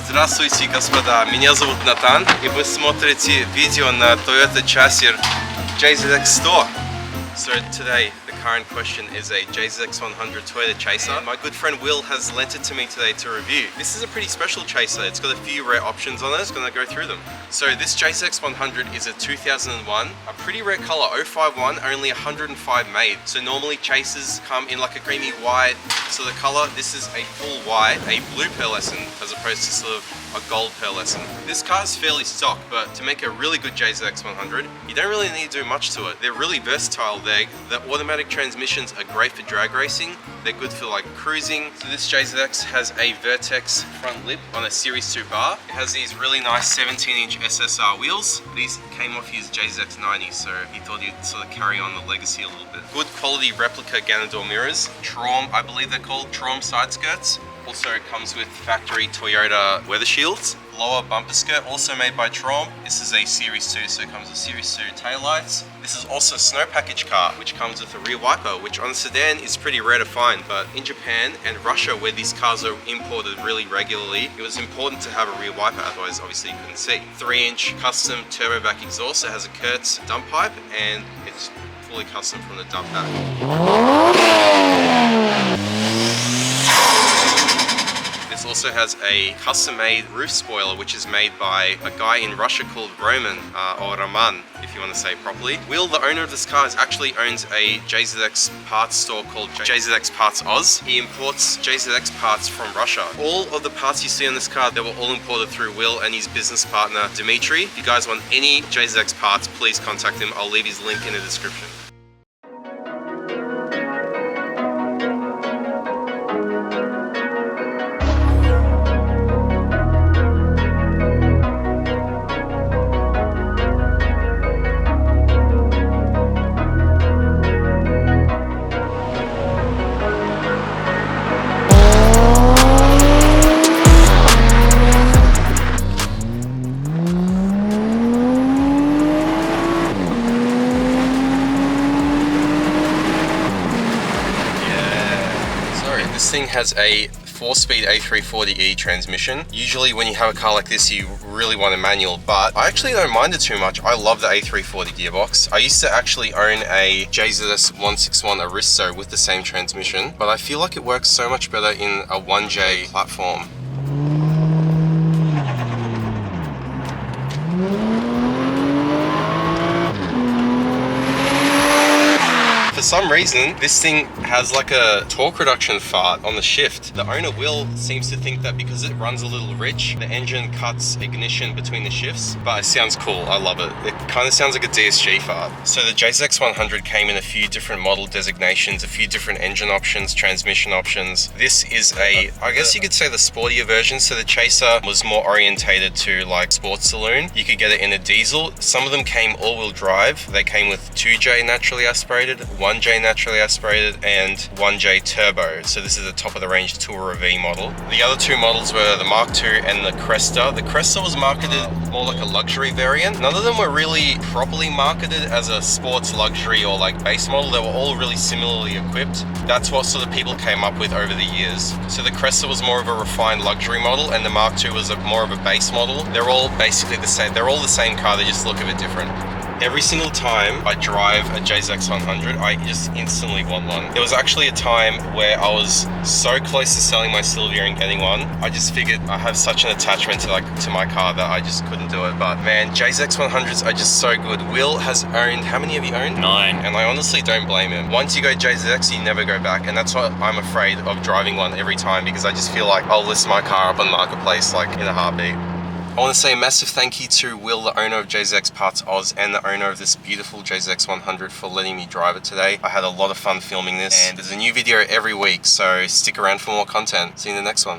Здравствуйте, господа, меня зовут Натан, и вы смотрите видео на Toyota Chaser JZX store. So today, the current question is a JZX 100 Toyota Chaser. My good friend Will has lent it to me today to review. This is a pretty special Chaser. It's got a few rare options on it. I'm gonna go through them. So this JZX 100 is a 2001, a pretty rare color, 051, only 105 made. So normally Chasers come in like a creamy white. So the color, this is a full white, a blue pearlescent, as opposed to sort of a gold pearlescent. This car is fairly stock, but to make a really good JZX 100, you don't really need to do much to it. They're really versatile. The automatic transmissions are great for drag racing. They're good for like cruising. So this JZX has a Vertex front lip on a Series 2 bar. It has these really nice 17-inch SSR wheels. These came off his JZX 90, so he thought he'd sort of carry on the legacy a little bit. Good quality replica Ganador mirrors. Trom, I believe they're called Trom side skirts. Also it comes with factory Toyota weather shields. Lower bumper skirt, also made by Trom. This is a Series 2, so it comes with Series 2 taillights. This is also a snow package car, which comes with a rear wiper, which on a sedan is pretty rare to find. But in Japan and Russia, where these cars are imported really regularly, it was important to have a rear wiper, otherwise obviously you couldn't see. 3-inch custom turbo back exhaust. It has a Kurtz dump pipe, and it's fully custom from the dump pack. This also has a custom-made roof spoiler, which is made by a guy in Russia called Roman, or Roman, if you want to say it properly. Will, the owner of this car, actually owns a JZX parts store called JZX Parts AU. He imports JZX parts from Russia. All of the parts you see on this car, they were all imported through Will and his business partner, Dimitri. If you guys want any JZX parts, please contact him. I'll leave his link in the description. This thing has a 4-speed A340e transmission. Usually when you have a car like this, you really want a manual, but I actually don't mind it too much. I love the A340 gearbox. I used to actually own a JZX 161 Aristo with the same transmission, but I feel like it works so much better in a 1J platform. For some reason, this thing has like a torque reduction fart on the shift. The owner, Will, seems to think that because it runs a little rich, the engine cuts ignition between the shifts, but it sounds cool. I love it. It kind of sounds like a DSG fart. So the JZX 100 came in a few different model designations, a few different engine options, transmission options. This is a, I guess you could say, the sportier version. So the Chaser was more orientated to like sports saloon. You could get it in a diesel. Some of them came all-wheel drive. They came with 2J naturally aspirated, 1J naturally aspirated, and 1J turbo. So this is the top of the range Tourer V model. The other two models were the Mark II and the Cresta. The Cresta was marketed more like a luxury variant. None of them were really properly marketed as a sports luxury or like base model. They were all really similarly equipped. That's what sort of people came up with over the years. So the Cresta was more of a refined luxury model, and the Mark II was more of a base model. They're all basically the same. They're all the same car. They just look a bit different. Every single time I drive a JZX 100, I just instantly want one. There was actually a time where I was so close to selling my Silvia and getting one. I just figured I have such an attachment to my car that I just couldn't do it. But man, JZX 100s are just so good. Will has owned, how many have you owned? 9. And I honestly don't blame him. Once you go JZX, you never go back. And that's why I'm afraid of driving one every time, because I just feel like I'll list my car up on Marketplace like in a heartbeat. I want to say a massive thank you to Will, the owner of JZX Parts Oz, and the owner of this beautiful JZX 100 for letting me drive it today. I had a lot of fun filming this, and there's a new video every week, so stick around for more content. See you in the next one.